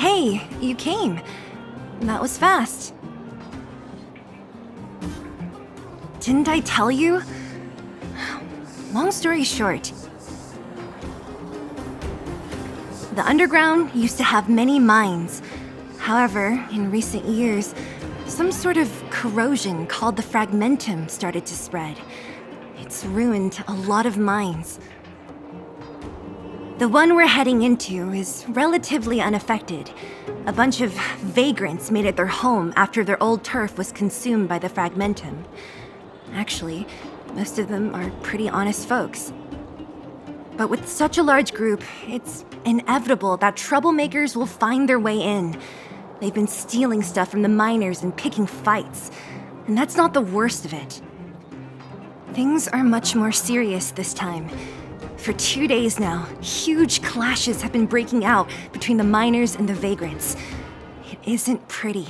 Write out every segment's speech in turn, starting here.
Hey, you came. That was fast. Didn't I tell you? Long story short, the underground used to have many mines. However, in recent years, some sort of corrosion called the fragmentum started to spread. It's ruined a lot of mines. The one we're heading into is relatively unaffected. A bunch of vagrants made it their home after their old turf was consumed by the fragmentum. Actually, most of them are pretty honest folks. But with such a large group, it's inevitable that troublemakers will find their way in. They've been stealing stuff from the miners and picking fights. And that's not the worst of it. Things are much more serious this time. For 2 days now, huge clashes have been breaking out between the miners and the vagrants. It isn't pretty.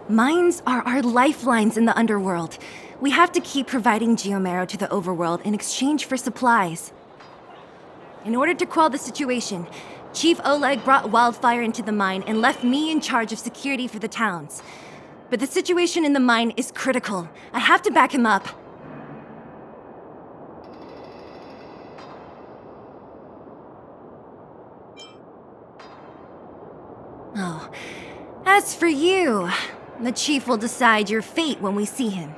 Mines are our lifelines in the underworld. We have to keep providing geomero to the overworld in exchange for supplies. In order to quell the situation, Chief Oleg brought wildfire into the mine and left me in charge of security for the towns. But the situation in the mine is critical. I have to back him up. Oh, as for you, the chief will decide your fate when we see him.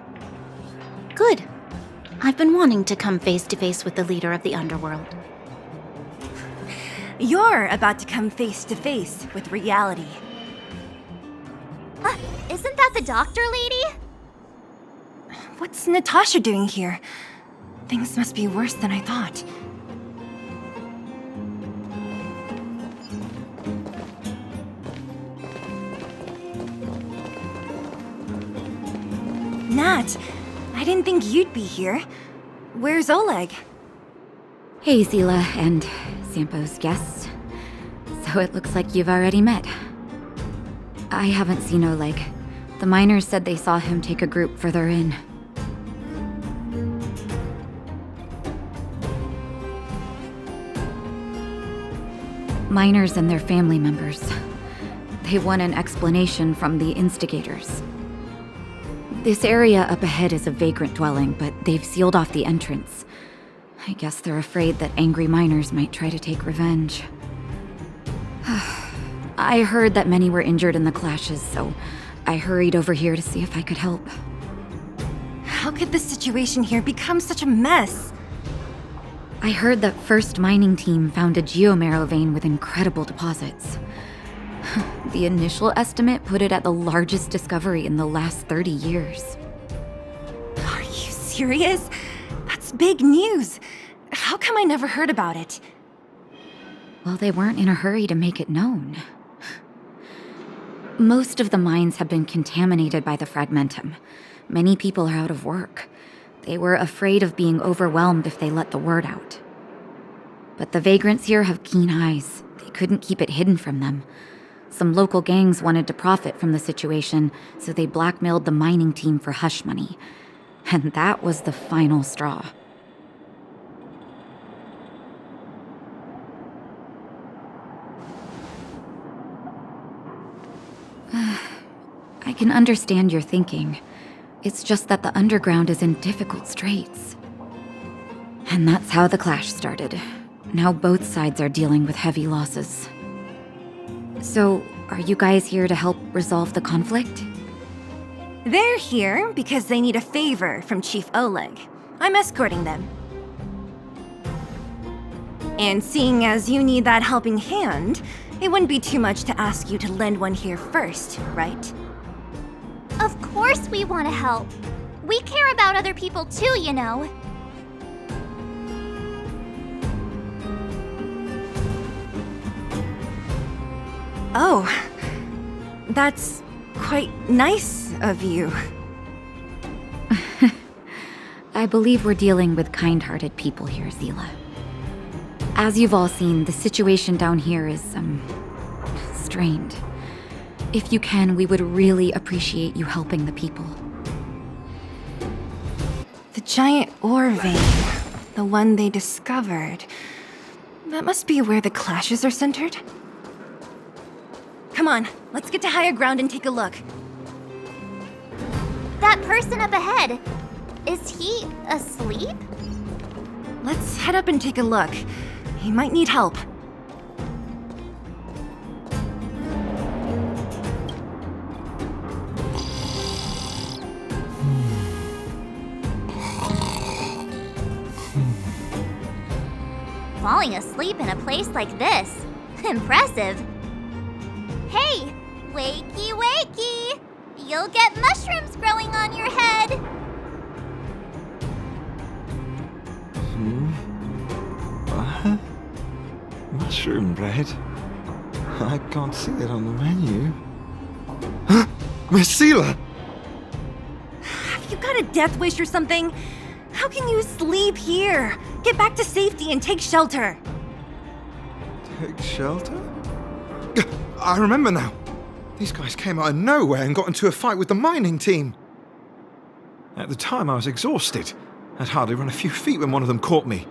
Good. I've been wanting to come face to face with the leader of the underworld. You're about to come face to face with reality. Isn't that the doctor lady? What's Natasha doing here? Things must be worse than I thought. Nat, I didn't think you'd be here. Where's Oleg? Hey, Zila and Sampo's guests. So it looks like you've already met. I haven't seen Oleg. The miners said they saw him take a group further in. Miners and their family members. They want an explanation from the instigators. This area up ahead is a vagrant dwelling, but they've sealed off the entrance. I guess they're afraid that angry miners might try to take revenge. I heard that many were injured in the clashes, so I hurried over here to see if I could help. How could the situation here become such a mess? I heard that First Mining Team found a geomero vein with incredible deposits. The initial estimate put it at the largest discovery in the last 30 years. Are you serious? That's big news. How come I never heard about it? Well, they weren't in a hurry to make it known. Most of the mines have been contaminated by the fragmentum. Many people are out of work. They were afraid of being overwhelmed if they let the word out. But the vagrants here have keen eyes. They couldn't keep it hidden from them. Some local gangs wanted to profit from the situation, so they blackmailed the mining team for hush money. And that was the final straw. I can understand your thinking. It's just that the underground is in difficult straits. And that's how the clash started. Now both sides are dealing with heavy losses. So, are you guys here to help resolve the conflict? They're here because they need a favor from Chief Oleg. I'm escorting them. And seeing as you need that helping hand, it wouldn't be too much to ask you to lend one here first, right? Of course we want to help. We care about other people too, you know. Oh, that's quite nice of you. I believe we're dealing with kind-hearted people here, Zila. As you've all seen, the situation down here is, strained. If you can, we would really appreciate you helping the people. The giant ore vein, the one they discovered. That must be where the clashes are centered? Come on, let's get to higher ground and take a look. That person up ahead, is he asleep? Let's head up and take a look. He might need help. Falling asleep in a place like this. Impressive. Hey, wakey wakey! You'll get mushrooms growing on your head. What? Mushroom bread? I can't see it on the menu. Miss Seela! Have you got a death wish or something? How can you sleep here? Get back to safety and take shelter. Take shelter? I remember now. These guys came out of nowhere and got into a fight with the mining team. At the time, I was exhausted. I'd hardly run a few feet when one of them caught me.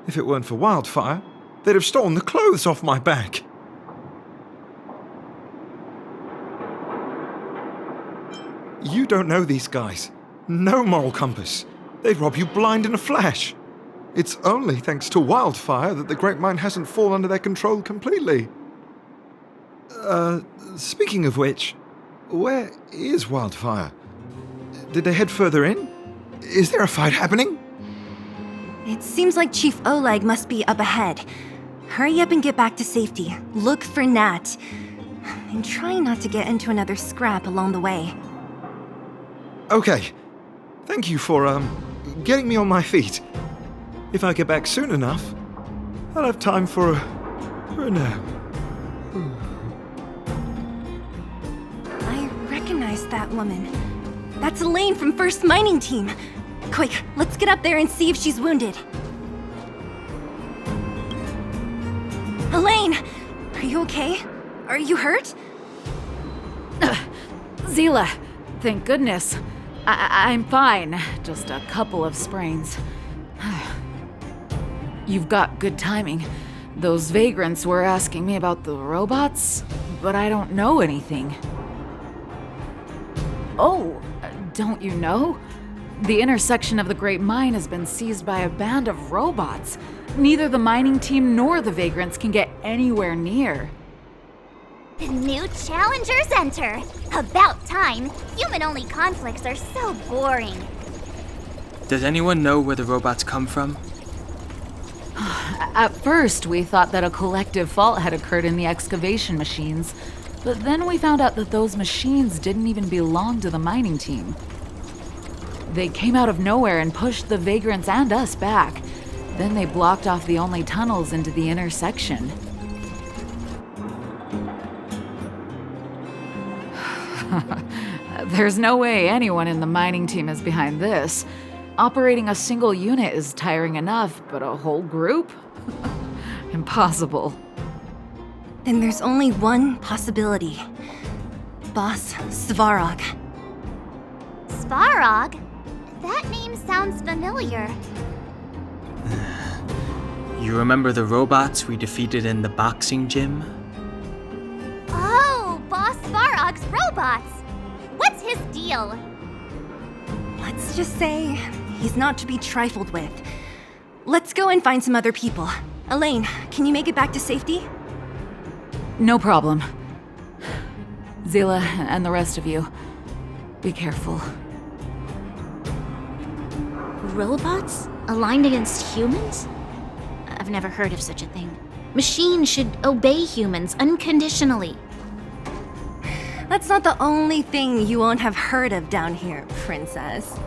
If it weren't for Wildfire, they'd have stolen the clothes off my back. You don't know these guys. No moral compass. They'd rob you blind in a flash. It's only thanks to Wildfire that the Great Mine hasn't fallen under their control completely. Speaking of which, where is Wildfire? Did they head further in? Is there a fight happening? It seems like Chief Oleg must be up ahead. Hurry up and get back to safety. Look for Nat. And try not to get into another scrap along the way. Okay. Thank you for, getting me on my feet. If I get back soon enough, I'll have time for a nap. I recognize that woman. That's Elaine from First Mining Team. Quick, let's get up there and see if she's wounded. Elaine! Are you okay? Are you hurt? Seela, thank goodness. I'm fine. Just a couple of sprains. You've got good timing. Those vagrants were asking me about the robots, but I don't know anything. Oh, don't you know? The intersection of the Great Mine has been seized by a band of robots. Neither the mining team nor the vagrants can get anywhere near. New challengers enter. About time. Human-only conflicts are so boring. Does anyone know where the robots come from? At first, we thought that a collective fault had occurred in the excavation machines, but then we found out that those machines didn't even belong to the mining team. They came out of nowhere and pushed the vagrants and us back. Then they blocked off the only tunnels into the intersection. There's no way anyone in the mining team is behind this. Operating a single unit is tiring enough, but a whole group? Impossible. Then there's only one possibility. Boss Svarog. Svarog? That name sounds familiar. You remember the robots we defeated in the boxing gym? Oh, Boss Svarog's robots! What's his deal? Let's just say he's not to be trifled with. Let's go and find some other people. Elaine, can you make it back to safety? No problem. Seela and the rest of you, be careful. Robots? Aligned against humans? I've never heard of such a thing. Machines should obey humans unconditionally. That's not the only thing you won't have heard of down here, Princess.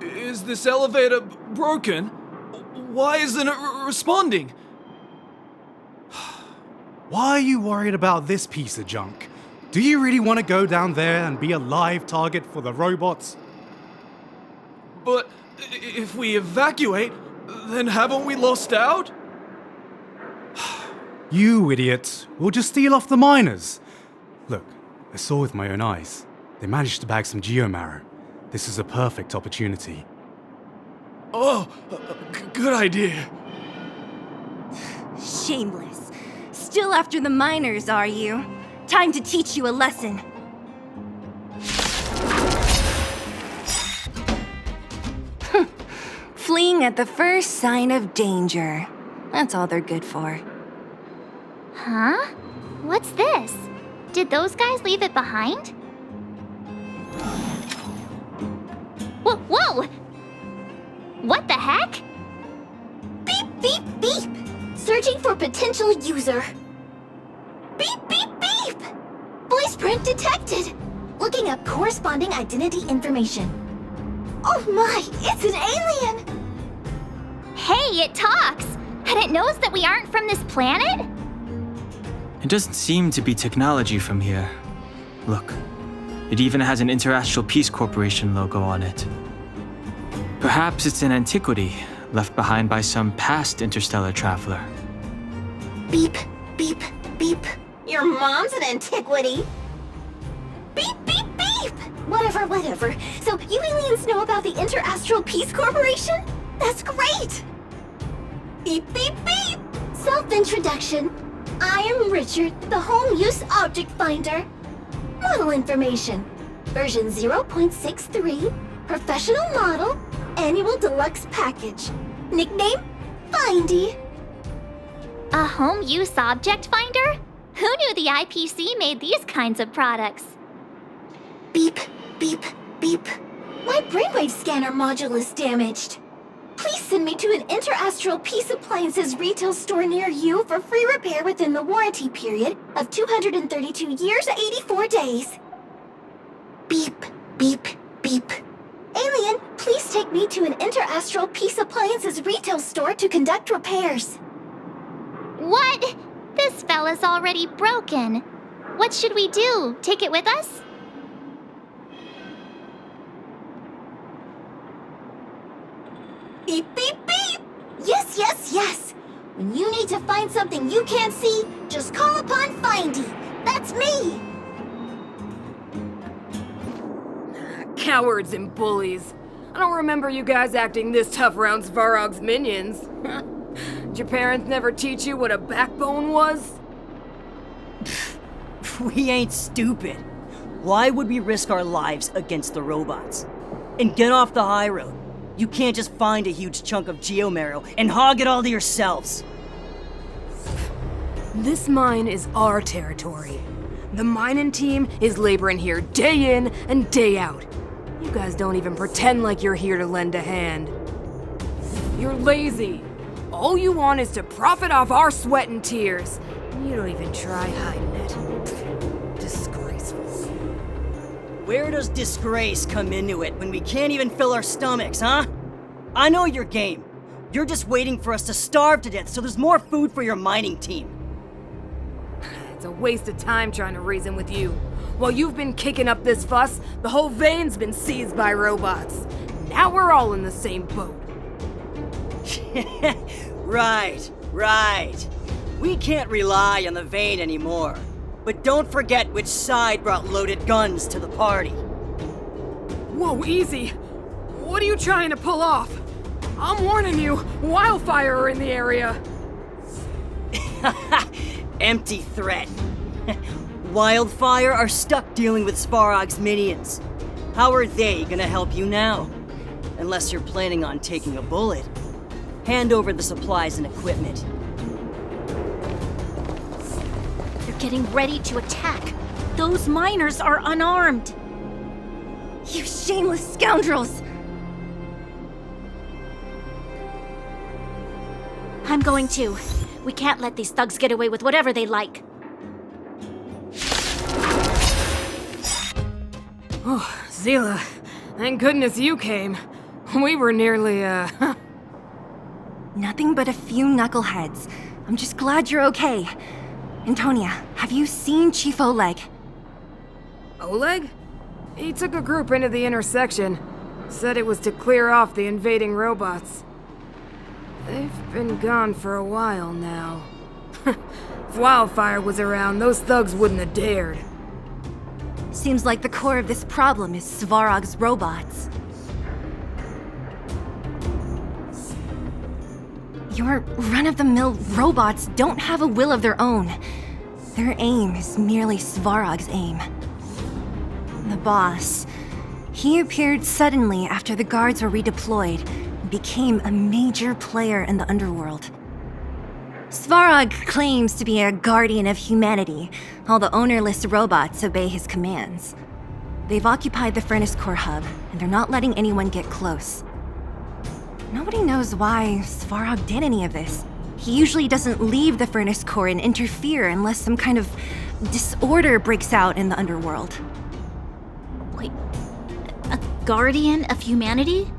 Is this elevator broken? Why isn't it responding? Why are you worried about this piece of junk? Do you really want to go down there and be a live target for the robots? But if we evacuate, then haven't we lost out? You idiots. We'll just steal off the miners. Look, I saw with my own eyes. They managed to bag some geomarrow. This is a perfect opportunity. Oh, good idea. Shameless. Still after the miners, are you? Time to teach you a lesson. Fleeing at the first sign of danger. That's all they're good for. Huh? What's this? Did those guys leave it behind? Whoa, whoa! What the heck? Beep, beep, beep! Searching for potential user. Beep, beep, beep! Voice print detected. Looking up corresponding identity information. Oh my, it's an alien! Hey, it talks! And it knows that we aren't from this planet? It doesn't seem to be technology from here. Look, it even has an Interastral Peace Corporation logo on it. Perhaps it's an antiquity left behind by some past interstellar traveler. Beep, beep, beep. Your mom's an antiquity. Beep, beep, beep! Whatever, whatever. So you aliens know about the Interastral Peace Corporation? That's great! Beep, beep, beep! Self-introduction. I am Richard, the Home Use Object Finder. Model information. Version 0.63. Professional model. Annual deluxe package. Nickname? Findy. A home use object finder? Who knew the IPC made these kinds of products? Beep, beep, beep. My brainwave scanner module is damaged. Please send me to an Interastral Peace Appliances retail store near you for free repair within the warranty period of 232 years, 84 days. Beep, beep, beep. Alien, please take me to an Interastral Peace Appliances retail store to conduct repairs. What? This fella's already broken. What should we do? Take it with us? Beep, beep, beep! Yes, yes, yes! When you need to find something you can't see, just call upon Findy. That's me! Cowards and bullies. I don't remember you guys acting this tough around Svarog's minions. Did your parents never teach you what a backbone was? We ain't stupid. Why would we risk our lives against the robots? And get off the high road. You can't just find a huge chunk of geomarrow and hog it all to yourselves. This mine is our territory. The mining team is laboring here day in and day out. You guys don't even pretend like you're here to lend a hand. You're lazy. All you want is to profit off our sweat and tears. You don't even try hiding it. Disgraceful. Where does disgrace come into it when we can't even fill our stomachs, huh? I know your game. You're just waiting for us to starve to death so there's more food for your mining team. It's a waste of time trying to reason with you. While you've been kicking up this fuss, the whole vein's been seized by robots. Now we're all in the same boat. Right, right. We can't rely on the vein anymore. But don't forget which side brought loaded guns to the party. Whoa, easy. What are you trying to pull off? I'm warning you, wildfire are in the area. Empty threat. Wildfire are stuck dealing with Svarog's minions. How are they gonna help you now? Unless you're planning on taking a bullet. Hand over the supplies and equipment. They're getting ready to attack. Those miners are unarmed. You shameless scoundrels! I'm going to. We can't let these thugs get away with whatever they like. Oh, Zila, thank goodness you came. We were nearly, Nothing but a few knuckleheads. I'm just glad you're okay. Antonia, have you seen Chief Oleg? Oleg? He took a group into the intersection. Said it was to clear off the invading robots. They've been gone for a while now. If Wildfire was around, those thugs wouldn't have dared. Seems like the core of this problem is Svarog's robots. Your run-of-the-mill robots don't have a will of their own. Their aim is merely Svarog's aim. The boss, he appeared suddenly after the guards were redeployed and became a major player in the underworld. Svarog claims to be a guardian of humanity, while the ownerless robots obey his commands. They've occupied the Furnace Core hub, and they're not letting anyone get close. Nobody knows why Svarog did any of this. He usually doesn't leave the Furnace Core and interfere unless some kind of disorder breaks out in the underworld. Wait, a guardian of humanity?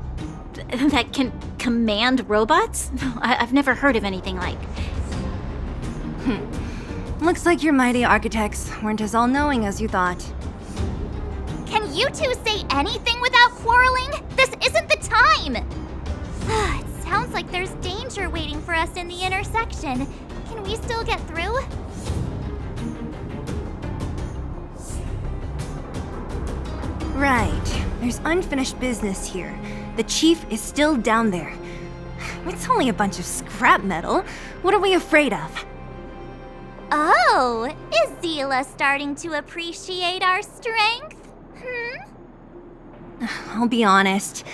That can command robots? I've never heard of anything like. Looks like your mighty architects weren't as all-knowing as you thought. Can you two say anything without quarreling? This isn't the time! It sounds like there's danger waiting for us in the intersection. Can we still get through? Right. There's unfinished business here. The chief is still down there. It's only a bunch of scrap metal. What are we afraid of? Oh, is Zila starting to appreciate our strength? I'll be honest.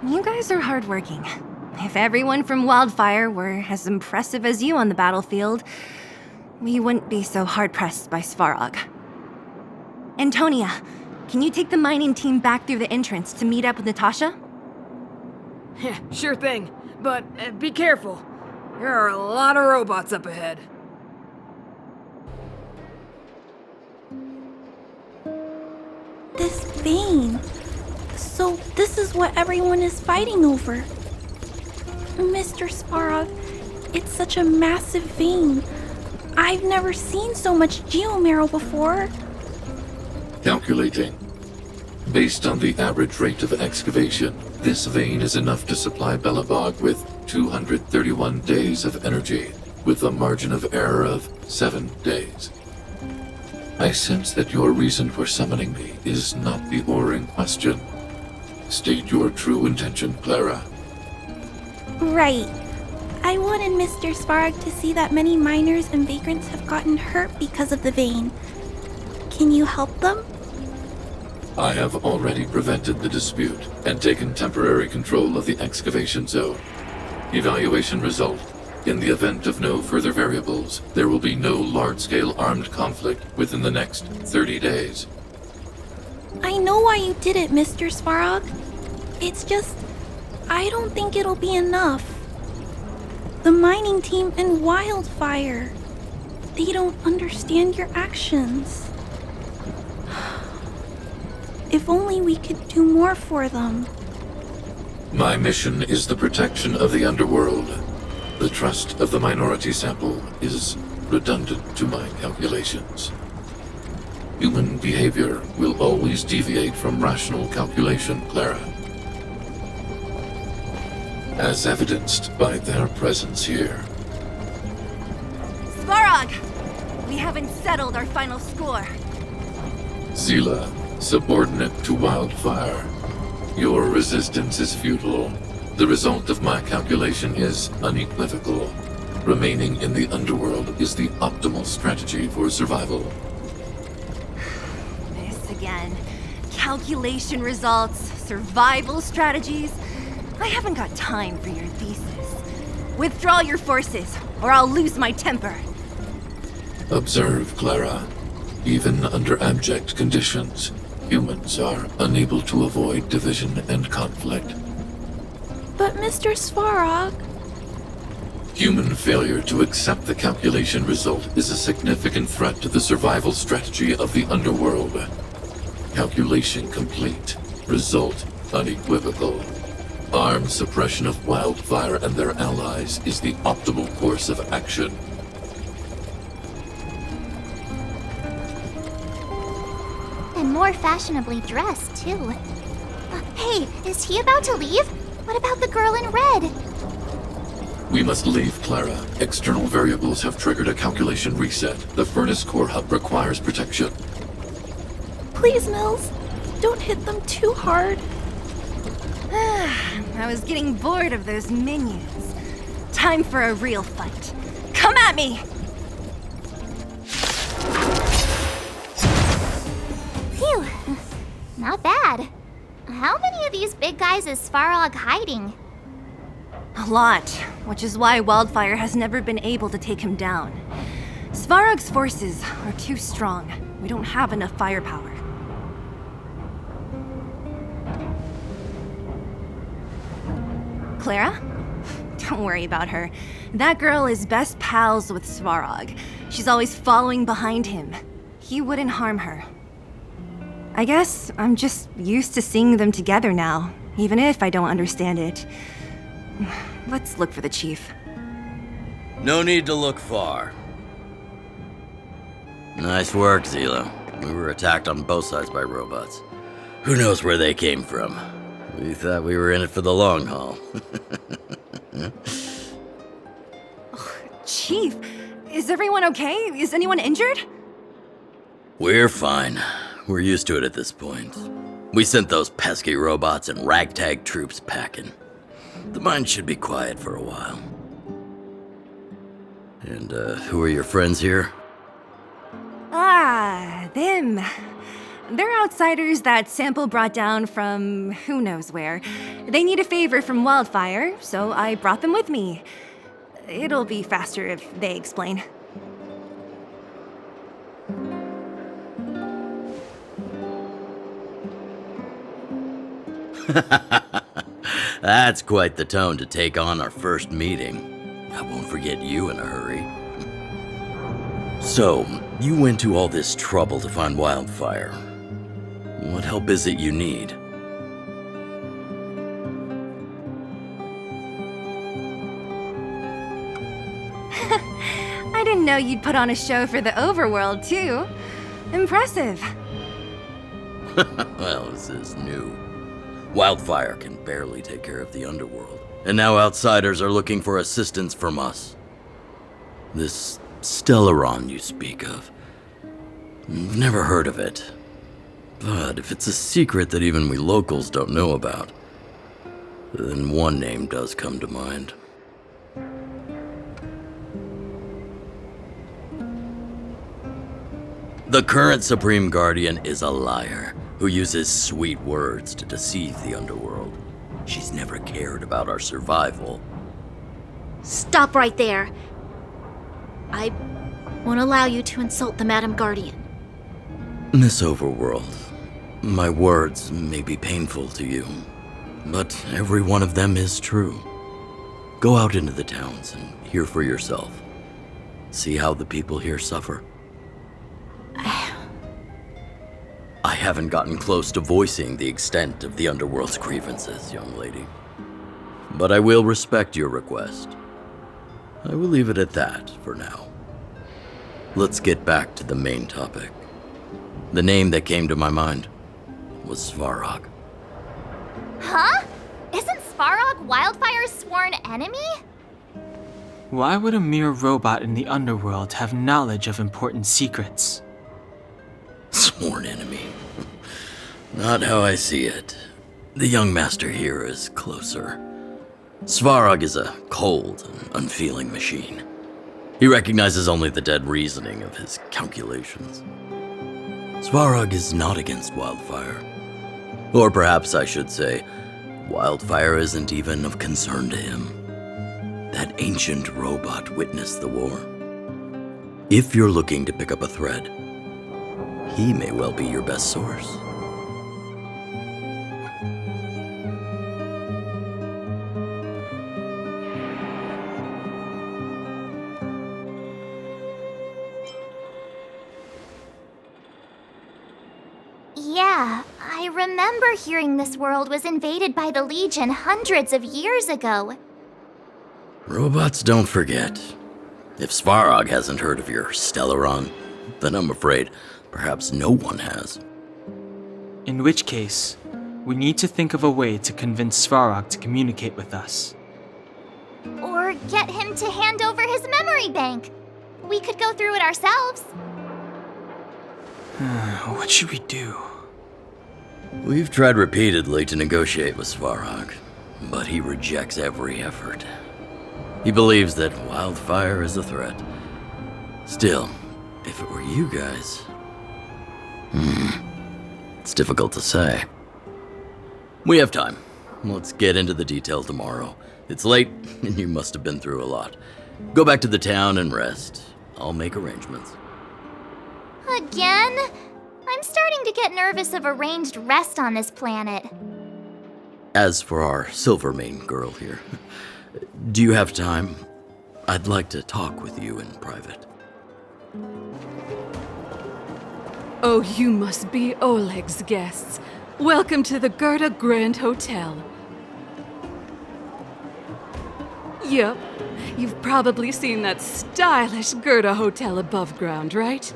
You guys are hardworking. If everyone from Wildfire were as impressive as you on the battlefield, we wouldn't be so hard-pressed by Svarog. Antonia, can you take the mining team back through the entrance to meet up with Natasha? Yeah, sure thing. But be careful. There are a lot of robots up ahead. This vein. So this is what everyone is fighting over. Mr. Svarog, it's such a massive vein. I've never seen so much geomarrow before. Calculating. Based on the average rate of excavation, this vein is enough to supply Belobog with 231 days of energy, with a margin of error of 7 days. I sense that your reason for summoning me is not the ore in question. State your true intention, Clara. Right. I wanted Mr. Svarog to see that many miners and vagrants have gotten hurt because of the vein. Can you help them? I have already prevented the dispute and taken temporary control of the excavation zone. Evaluation result. In the event of no further variables, there will be no large-scale armed conflict within the next 30 days. I know why you did it, Mr. Svarog. It's just, I don't think it'll be enough. The mining team and Wildfire, they don't understand your actions. If only we could do more for them. My mission is the protection of the underworld. The trust of the minority sample is redundant to my calculations. Human behavior will always deviate from rational calculation, Clara. As evidenced by their presence here. Svarog! We haven't settled our final score. Zila, subordinate to Wildfire. Your resistance is futile. The result of my calculation is unequivocal. Remaining in the underworld is the optimal strategy for survival. This again. Calculation results, survival strategies. I haven't got time for your thesis. Withdraw your forces, or I'll lose my temper. Observe, Clara. Even under abject conditions, humans are unable to avoid division and conflict. But Mr. Svarog... Human failure to accept the calculation result is a significant threat to the survival strategy of the underworld. Calculation complete. Result unequivocal. Armed suppression of Wildfire and their allies is the optimal course of action. And more fashionably dressed, too. Hey, is he about to leave? What about the girl in red? We must leave, Clara. External variables have triggered a calculation reset. The Furnace Core hub requires protection. Please, Mills, don't hit them too hard. I was getting bored of those minions. time for a real fight. Come at me! Phew. Not bad. How many of these big guys is Svarog hiding? A lot, which is why Wildfire has never been able to take him down. Svarog's forces are too strong. We don't have enough firepower. Clara? Don't worry about her. That girl is best pals with Svarog. She's always following behind him. He wouldn't harm her. I guess I'm just used to seeing them together now, even if I don't understand it. Let's look for the chief. No need to look far. Nice work, Zila. We were attacked on both sides by robots. Who knows where they came from? We thought we were in it for the long haul. Chief, is everyone okay? Is anyone injured? We're fine. We're used to it at this point. We sent those pesky robots and ragtag troops packing. The mine should be quiet for a while. And, who are your friends here? Ah, them. They're outsiders that Sample brought down from who knows where. They need a favor from Wildfire, so I brought them with me. It'll be faster if they explain. That's quite the tone to take on our first meeting. I won't forget you in a hurry. So, you went to all this trouble to find Wildfire. What help is it you need? I didn't know you'd put on a show for the overworld, too. Impressive. Well, this is new. Wildfire can barely take care of the underworld, and now outsiders are looking for assistance from us. This Stellaron you speak of, I've never heard of it. But if it's a secret that even we locals don't know about, then one name does come to mind. The current Supreme Guardian is a liar who uses sweet words to deceive the underworld. She's never cared about our survival. Stop right there. I won't allow you to insult the Madam Guardian. Miss Overworld, my words may be painful to you, but every one of them is true. Go out into the towns and hear for yourself. See how the people here suffer. I haven't gotten close to voicing the extent of the underworld's grievances, young lady. But I will respect your request. I will leave it at that for now. Let's get back to the main topic. The name that came to my mind was Svarog. Huh? Isn't Svarog Wildfire's sworn enemy? Why would a mere robot in the underworld have knowledge of important secrets? Sworn enemy. Not how I see it. The young master here is closer. Svarog is a cold and unfeeling machine. He recognizes only the dead reasoning of his calculations. Svarog is not against Wildfire. Or perhaps I should say, Wildfire isn't even of concern to him. That ancient robot witnessed the war. If you're looking to pick up a thread, he may well be your best source. Yeah, I remember hearing this world was invaded by the Legion hundreds of years ago. Robots don't forget. If Svarog hasn't heard of your Stellaron, then I'm afraid perhaps no one has. In which case, we need to think of a way to convince Svarog to communicate with us. Or get him to hand over his memory bank. We could go through it ourselves. What should we do? We've tried repeatedly to negotiate with Svarog, but he rejects every effort. He believes that wildfire is a threat. Still, if it were you guys... it's difficult to say. We have time. Let's get into the details tomorrow. It's late, and you must have been through a lot. Go back to the town and rest. I'll make arrangements. Again? I'm starting to get nervous of arranged rest on this planet. As for our Silvermane girl here, do you have time? I'd like to talk with you in private. Oh, you must be Oleg's guests. Welcome to the Gerda Grand Hotel. Yep, you've probably seen that stylish Gerda Hotel above ground, right?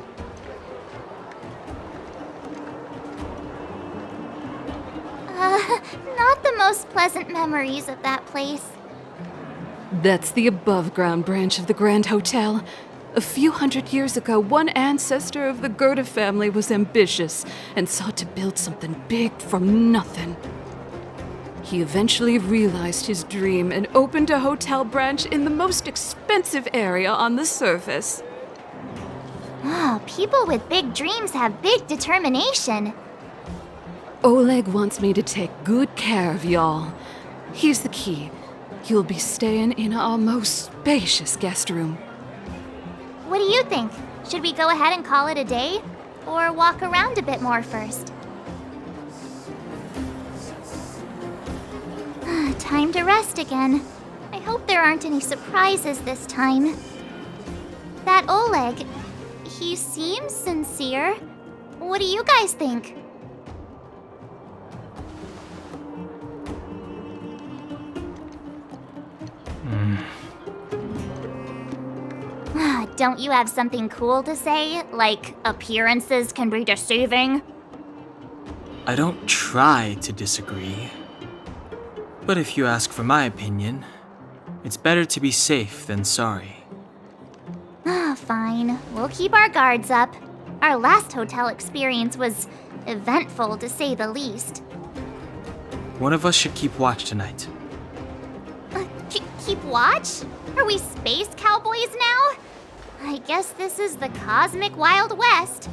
Not the most pleasant memories of that place. That's the above-ground branch of the Grand Hotel. A few hundred years ago, one ancestor of the Gerda family was ambitious and sought to build something big from nothing. He eventually realized his dream and opened a hotel branch in the most expensive area on the surface. Oh, people with big dreams have big determination. Oleg wants me to take good care of y'all. Here's the key. You'll be staying in our most spacious guest room. What do you think? Should we go ahead and call it a day? Or walk around a bit more first? Time to rest again. I hope there aren't any surprises this time. That Oleg, he seems sincere. What do you guys think? Don't you have something cool to say? Like, appearances can be deceiving? I don't try to disagree. But if you ask for my opinion, it's better to be safe than sorry. Fine. We'll keep our guards up. Our last hotel experience was eventful, to say the least. One of us should keep watch tonight. Keep watch? Are we space cowboys now? I guess this is the cosmic Wild West.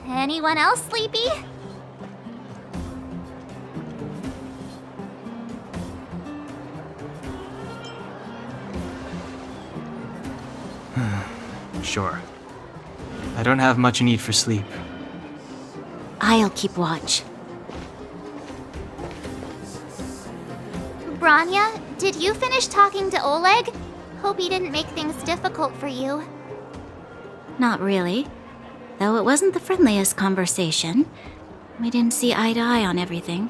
Anyone else sleepy? Sure. I don't have much need for sleep. I'll keep watch. Branya, did you finish talking to Oleg? Hope he didn't make things difficult for you. Not really. Though it wasn't the friendliest conversation. We didn't see eye to eye on everything.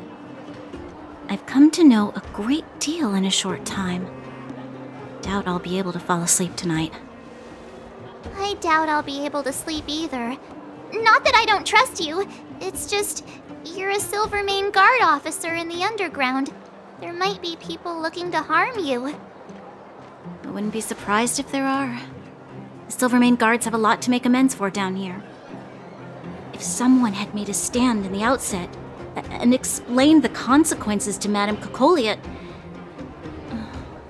I've come to know a great deal in a short time. Doubt I'll be able to fall asleep tonight. I doubt I'll be able to sleep either. Not that I don't trust you. It's just, you're a Silvermane guard officer in the underground. There might be people looking to harm you. I wouldn't be surprised if there are. The Silvermane guards have a lot to make amends for down here. If someone had made a stand in the outset and explained the consequences to Madame Kokolia...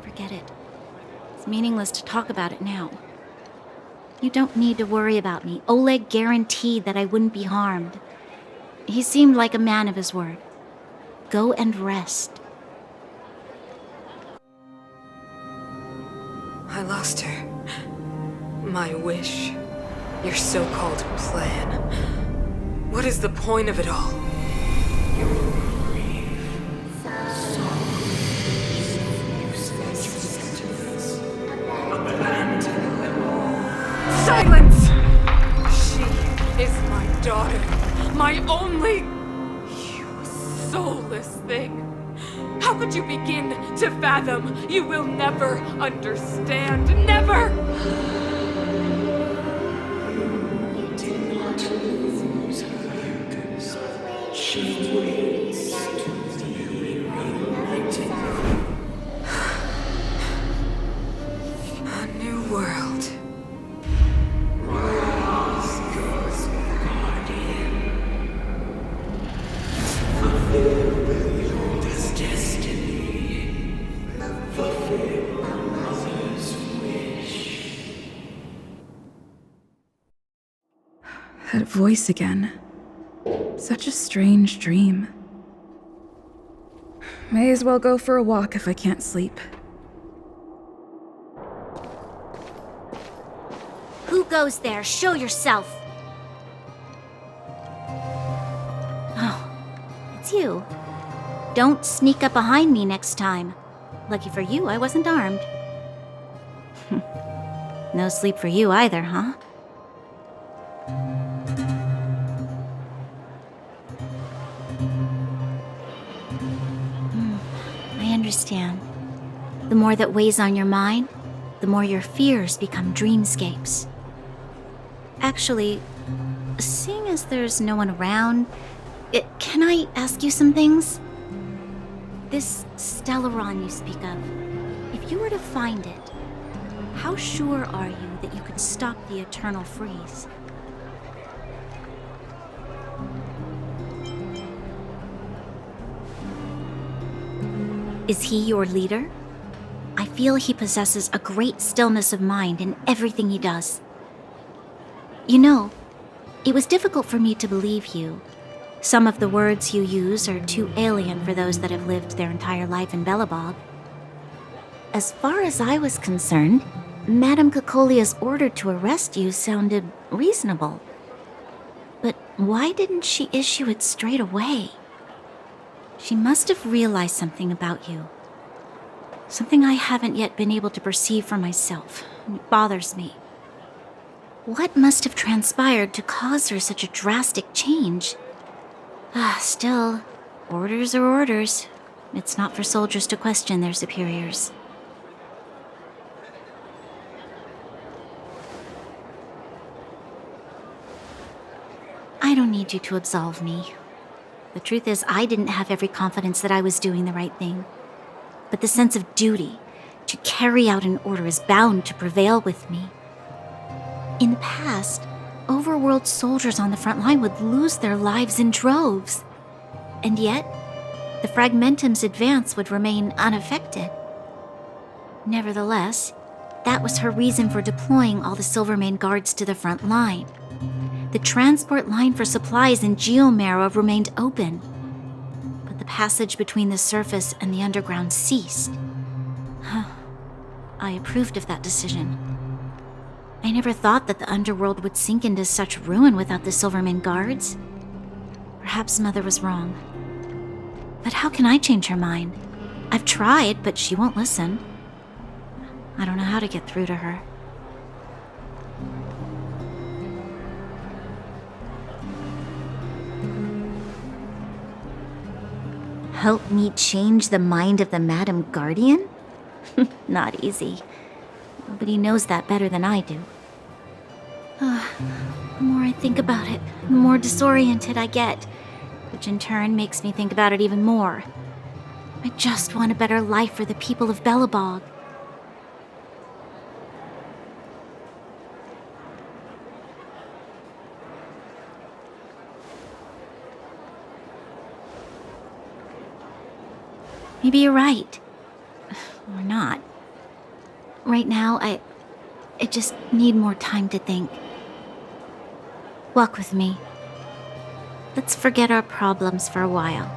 forget it. It's meaningless to talk about it now. You don't need to worry about me. Oleg guaranteed that I wouldn't be harmed. He seemed like a man of his word. Go and rest. I lost her. My wish. Your so-called plan. What is the point of it all? Silence! She is my daughter. My only... You soulless thing. How could you begin to fathom? You will never understand. Never! You did not lose her. She waits to be reunited. A new world. Rise, God's guardian. Fulfill your destiny. That voice again. Such a strange dream. May as well go for a walk if I can't sleep. Who goes there? Show yourself! Oh, it's you. Don't sneak up behind me next time. Lucky for you, I wasn't armed. No sleep for you either, huh? I understand. The more that weighs on your mind, the more your fears become dreamscapes. Actually, seeing as there's no one around, can I ask you some things? This Stellaron you speak of, if you were to find it, how sure are you that you could stop the eternal freeze? Is he your leader? I feel he possesses a great stillness of mind in everything he does. You know, it was difficult for me to believe you. Some of the words you use are too alien for those that have lived their entire life in Belobog. As far as I was concerned, Madame Cocolia's order to arrest you sounded reasonable. But why didn't she issue it straight away? She must have realized something about you. Something I haven't yet been able to perceive for myself. It bothers me. What must have transpired to cause her such a drastic change? Still, orders are orders. It's not for soldiers to question their superiors. I don't need you to absolve me. The truth is, I didn't have every confidence that I was doing the right thing. But the sense of duty to carry out an order is bound to prevail with me. In the past, overworld soldiers on the front line would lose their lives in droves. And yet, the Fragmentum's advance would remain unaffected. Nevertheless, that was her reason for deploying all the Silvermane guards to the front line. The transport line for supplies in Geomera remained open, but the passage between the surface and the underground ceased. I approved of that decision. I never thought that the underworld would sink into such ruin without the Silvermane guards. Perhaps Mother was wrong. But how can I change her mind? I've tried, but she won't listen. I don't know how to get through to her. Help me change the mind of the Madam Guardian? Not easy. Nobody knows that better than I do. The more I think about it, the more disoriented I get, which in turn makes me think about it even more. I just want a better life for the people of Belobog. Maybe you're right. Or not. Right now, I just need more time to think. Walk with me. Let's forget our problems for a while.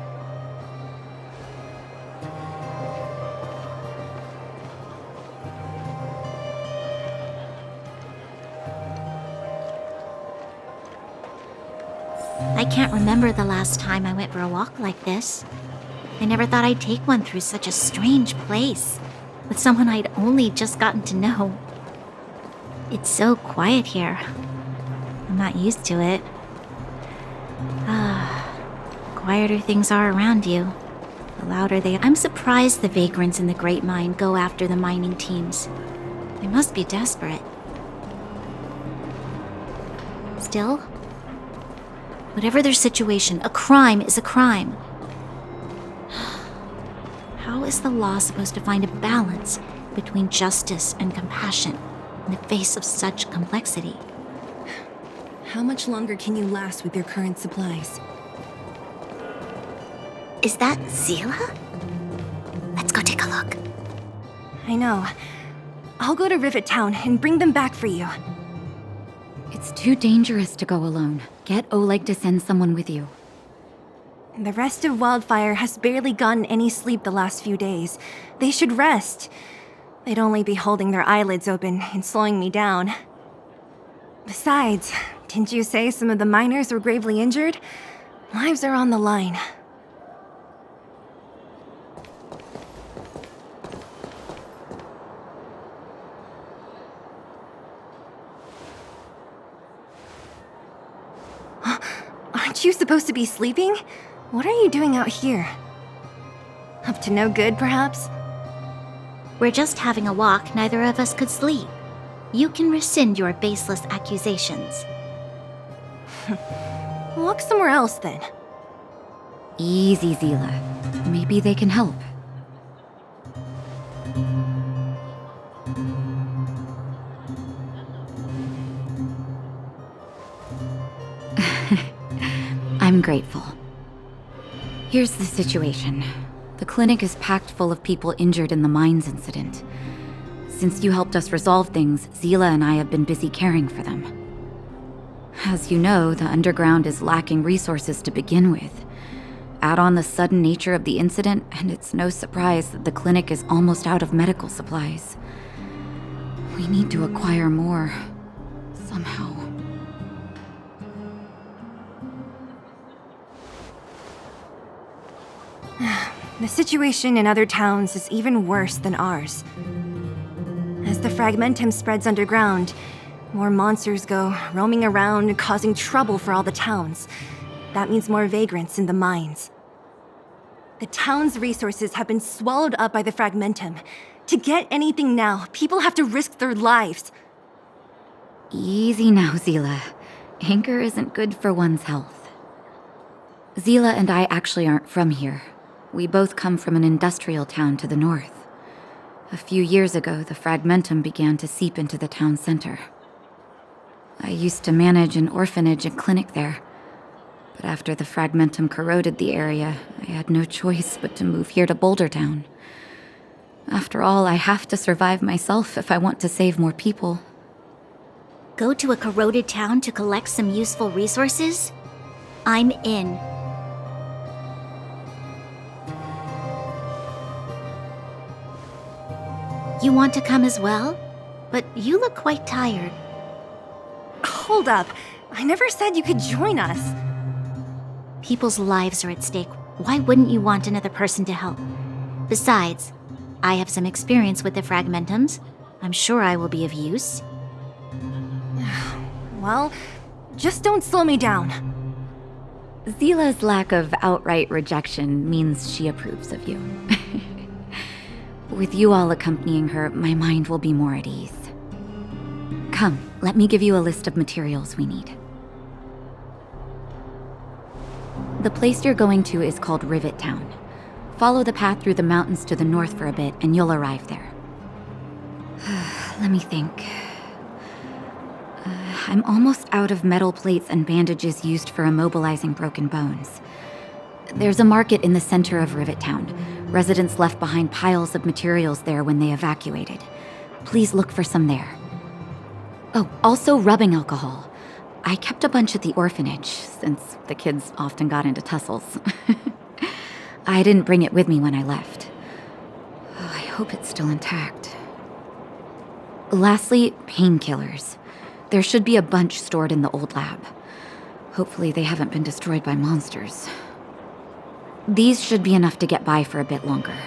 I can't remember the last time I went for a walk like this. I never thought I'd take one through such a strange place, with someone I'd only just gotten to know. It's so quiet here. I'm not used to it. Quieter things are around you, the louder they are. I'm surprised the vagrants in the Great Mine go after the mining teams. They must be desperate. Still, whatever their situation, a crime is a crime. How is the law supposed to find a balance between justice and compassion in the face of such complexity? How much longer can you last with your current supplies? Is that Zila? Let's go take a look. I know. I'll go to Rivet Town and bring them back for you. It's too dangerous to go alone. Get Oleg to send someone with you. The rest of Wildfire has barely gotten any sleep the last few days. They should rest. They'd only be holding their eyelids open and slowing me down. Besides, didn't you say some of the miners were gravely injured? Lives are on the line. Aren't you supposed to be sleeping? What are you doing out here? Up to no good, perhaps? We're just having a walk. Neither of us could sleep. You can rescind your baseless accusations. Look somewhere else, then. Easy, Zila. Maybe they can help. I'm grateful. Here's the situation. The clinic is packed full of people injured in the mines incident. Since you helped us resolve things, Zila and I have been busy caring for them. As you know, the underground is lacking resources to begin with. Add on the sudden nature of the incident, and it's no surprise that the clinic is almost out of medical supplies. We need to acquire more, somehow. The situation in other towns is even worse than ours. As the fragmentum spreads underground, more monsters go roaming around, causing trouble for all the towns. That means more vagrants in the mines. The town's resources have been swallowed up by the fragmentum. To get anything now, people have to risk their lives. Easy now, Zila. Anger isn't good for one's health. Zila and I actually aren't from here. We both come from an industrial town to the north. A few years ago, the fragmentum began to seep into the town center. I used to manage an orphanage and clinic there. But after the fragmentum corroded the area, I had no choice but to move here to Boulder Town. After all, I have to survive myself if I want to save more people. Go to a corroded town to collect some useful resources? I'm in. You want to come as well? But you look quite tired. Hold up. I never said you could join us. People's lives are at stake. Why wouldn't you want another person to help? Besides, I have some experience with the fragmentums. I'm sure I will be of use. Well, just don't slow me down. Zila's lack of outright rejection means she approves of you. With you all accompanying her, my mind will be more at ease. Come, let me give you a list of materials we need. The place you're going to is called Rivet Town. Follow the path through the mountains to the north for a bit, and you'll arrive there. Let me think. I'm almost out of metal plates and bandages used for immobilizing broken bones. There's a market in the center of Rivet Town. Residents left behind piles of materials there when they evacuated. Please look for some there. Oh, also rubbing alcohol. I kept a bunch at the orphanage, since the kids often got into tussles. I didn't bring it with me when I left. Oh, I hope it's still intact. Lastly, painkillers. There should be a bunch stored in the old lab. Hopefully they haven't been destroyed by monsters. These should be enough to get by for a bit longer.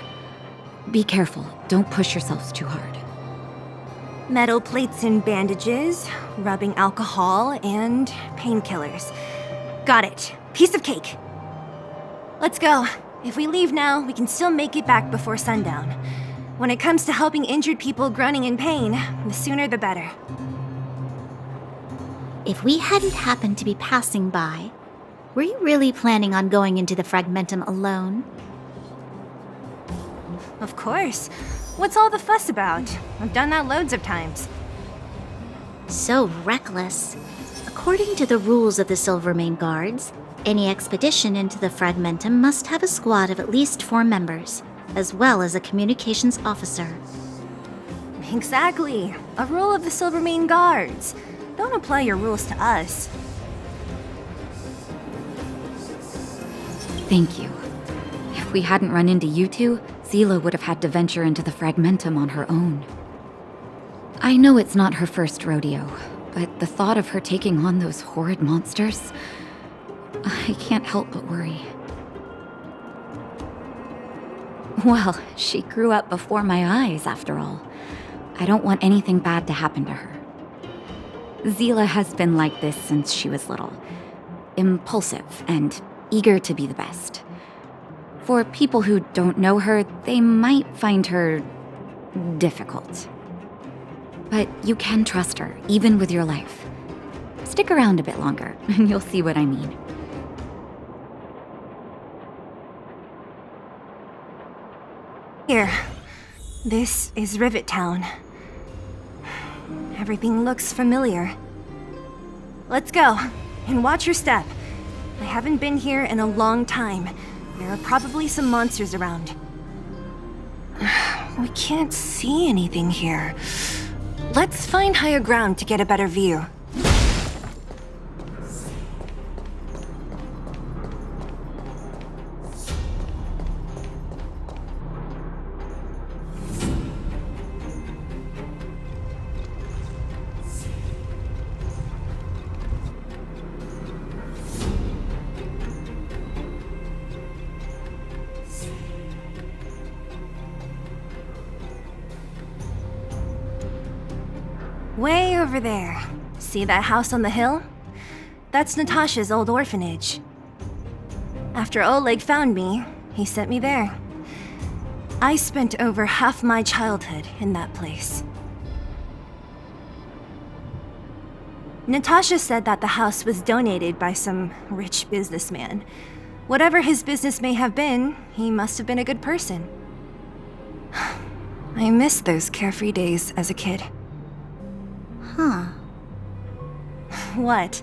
Be careful, don't push yourselves too hard. Metal plates and bandages, rubbing alcohol, and painkillers. Got it. Piece of cake. Let's go. If we leave now, we can still make it back before sundown. When it comes to helping injured people groaning in pain, the sooner the better. If we hadn't happened to be passing by, were you really planning on going into the fragmentum alone? Of course. What's all the fuss about? I've done that loads of times. So reckless. According to the rules of the Silvermane Guards, any expedition into the fragmentum must have a squad of at least 4 members, as well as a communications officer. Exactly. A rule of the Silvermane Guards. Don't apply your rules to us. Thank you. If we hadn't run into you two, Zila would have had to venture into the Fragmentum on her own. I know it's not her first rodeo, but the thought of her taking on those horrid monsters, I can't help but worry. Well, she grew up before my eyes, after all. I don't want anything bad to happen to her. Zila has been like this since she was little. Impulsive and eager to be the best. For people who don't know her, they might find her difficult. But you can trust her, even with your life. Stick around a bit longer, and you'll see what I mean. Here. This is Rivet Town. Everything looks familiar. Let's go, and watch your step. I haven't been here in a long time. There are probably some monsters around. We can't see anything here. Let's find higher ground to get a better view. Way over there. See that house on the hill? That's Natasha's old orphanage. After Oleg found me, he sent me there. I spent over half my childhood in that place. Natasha said that the house was donated by some rich businessman. Whatever his business may have been, he must have been a good person. I miss those carefree days as a kid. Huh. What?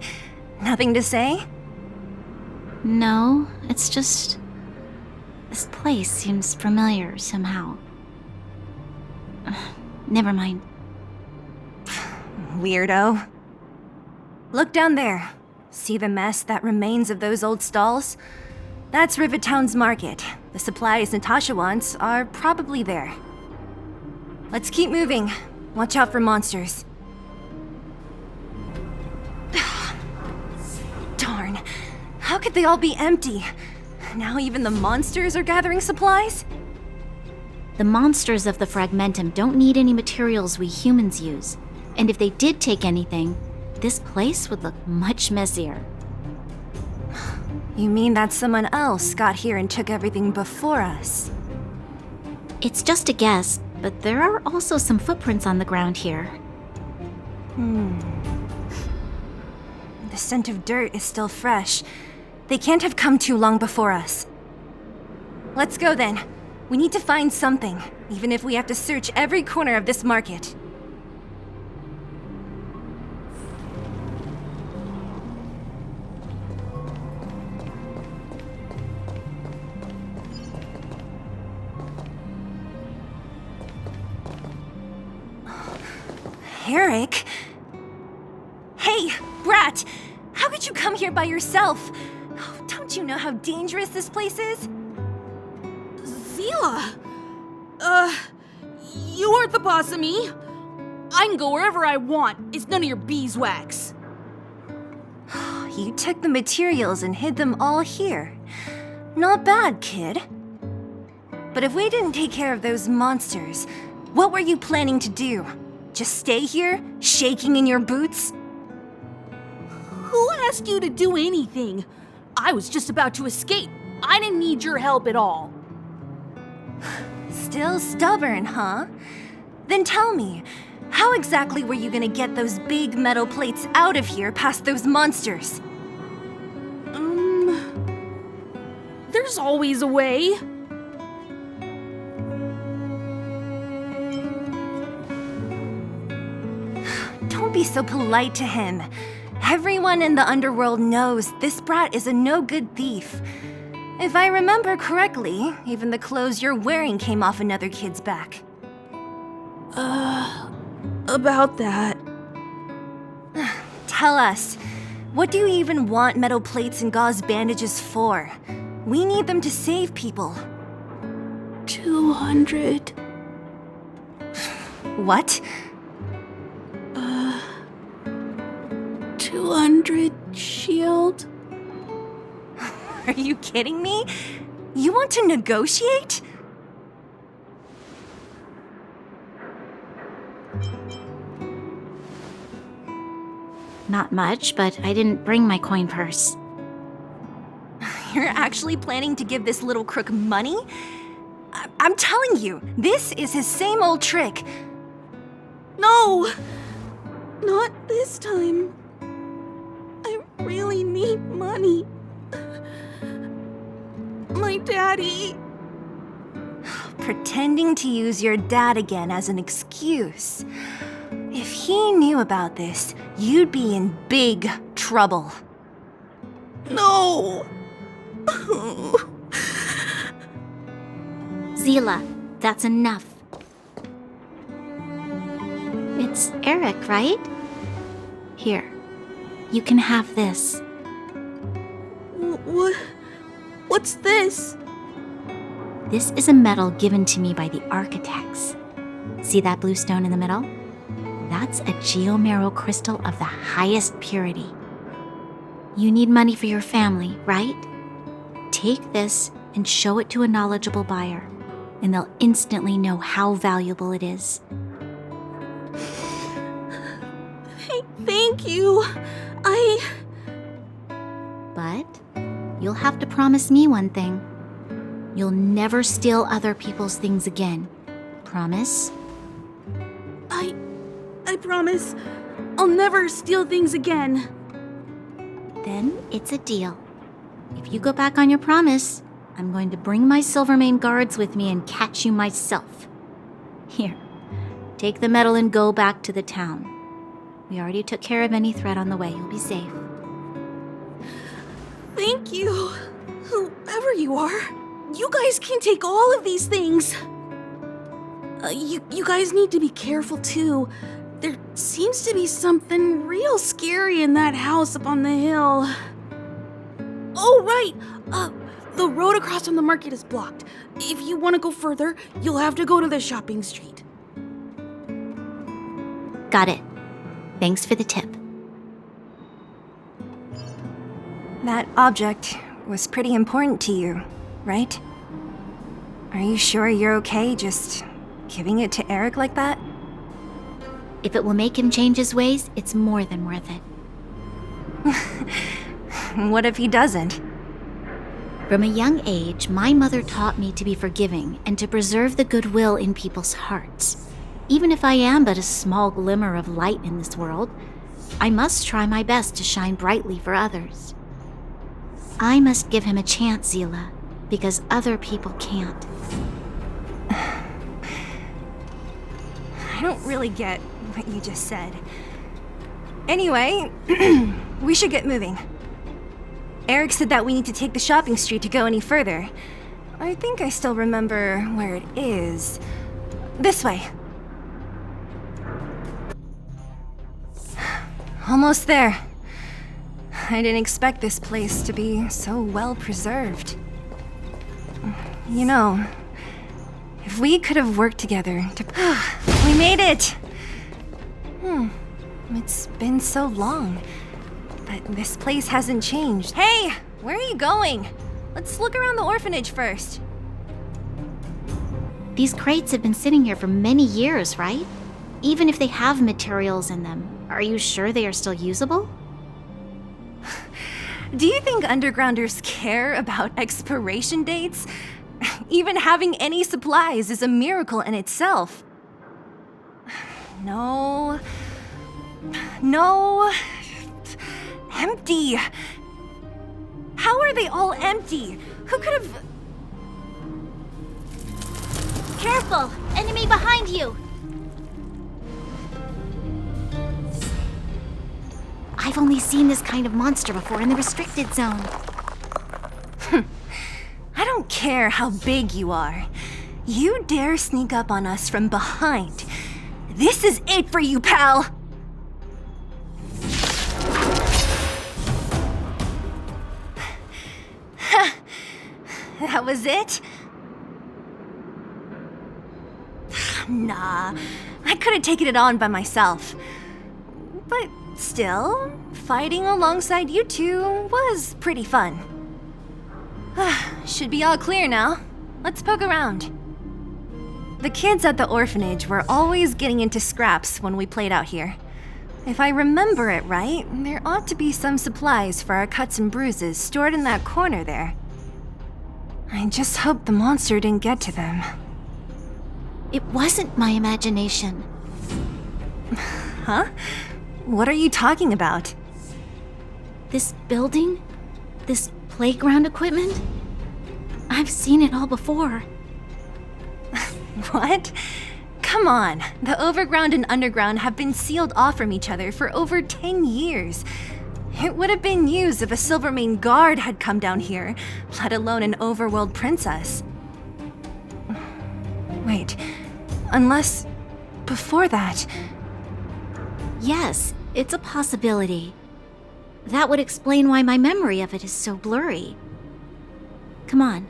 Nothing to say? No, it's just... this place seems familiar somehow. Never mind. Weirdo. Look down there. See the mess that remains of those old stalls? That's Rivet Town's market. The supplies Natasha wants are probably there. Let's keep moving. Watch out for monsters. Darn. How could they all be empty? Now even the monsters are gathering supplies? The monsters of the Fragmentum don't need any materials we humans use. And if they did take anything, this place would look much messier. You mean that someone else got here and took everything before us? It's just a guess, but there are also some footprints on the ground here. The scent of dirt is still fresh. They can't have come too long before us. Let's go then. We need to find something, even if we have to search every corner of this market. Eric? Hey, Brat! How could you come here by yourself? Oh, don't you know how dangerous this place is? Zila! You aren't the boss of me. I can go wherever I want. It's none of your beeswax. You took the materials and hid them all here. Not bad, kid. But if we didn't take care of those monsters, what were you planning to do? Just stay here, shaking in your boots? Who asked you to do anything? I was just about to escape. I didn't need your help at all. Still stubborn, huh? Then tell me, how exactly were you gonna get those big metal plates out of here past those monsters? There's always a way. Don't be so polite to him. Everyone in the underworld knows this brat is a no-good thief. If I remember correctly, even the clothes you're wearing came off another kid's back. About that. tell us. What do you even want metal plates and gauze bandages for? We need them to save people. 200. What? 200 shield. Are you kidding me? You want to negotiate? Not much, but I didn't bring my coin purse. You're actually planning to give this little crook money? I'm telling you, this is his same old trick. No! Not this time. I really need money. My daddy. Pretending to use your dad again as an excuse. If he knew about this, you'd be in big trouble. No! Zila, that's enough. It's Eric, right? Here, you can have this. What's this? This is a medal given to me by the architects. See that blue stone in the middle? That's a geomerald crystal of the highest purity. You need money for your family, right? Take this and show it to a knowledgeable buyer, and they'll instantly know how valuable it is. Thank you. But you'll have to promise me one thing. You'll never steal other people's things again. Promise? I promise. I'll never steal things again. Then it's a deal. If you go back on your promise, I'm going to bring my Silvermane guards with me and catch you myself. Here, take the medal and go back to the town. We already took care of any threat on the way. You'll be safe. Thank you. Whoever you are, you guys can take all of these things. You guys need to be careful too. There seems to be something real scary in that house up on the hill. Oh, right. The road across from the market is blocked. If you want to go further, you'll have to go to the shopping street. Got it. Thanks for the tip. That object was pretty important to you, right? Are you sure you're okay just giving it to Eric like that? If it will make him change his ways, it's more than worth it. What if he doesn't? From a young age, my mother taught me to be forgiving and to preserve the goodwill in people's hearts. Even if I am but a small glimmer of light in this world, I must try my best to shine brightly for others. I must give him a chance, Zila, because other people can't. I don't really get what you just said. Anyway, we should get moving. Eric said that we need to take the shopping street to go any further. I think I still remember where it is. This way. Almost there. I didn't expect this place to be so well preserved. You know, if we could have worked together to... We made it! It's been so long, but this place hasn't changed. Hey! Where are you going? Let's look around the orphanage first. These crates have been sitting here for many years, right? Even if they have materials in them, are you sure they are still usable? Do you think undergrounders care about expiration dates? Even having any supplies is a miracle in itself. No. Empty. How are they all empty? Who could have... Careful! Enemy behind you! I've only seen this kind of monster before in the restricted zone. I don't care how big you are. You dare sneak up on us from behind. This is it for you, pal! That was it? Nah, I could have taken it on by myself. But still, fighting alongside you two was pretty fun. Should be all clear now. Let's poke around. The kids at the orphanage were always getting into scraps when we played out here. If I remember it right, there ought to be some supplies for our cuts and bruises stored in that corner there. I just hope the monster didn't get to them. It wasn't my imagination. Huh? What are you talking about? This building? This playground equipment? I've seen it all before. What? Come on, the overground and underground have been sealed off from each other for over 10 years. It would have been used if a Silvermane guard had come down here, let alone an overworld princess. Wait, unless before that... Yes, it's a possibility. That would explain why my memory of it is so blurry. Come on,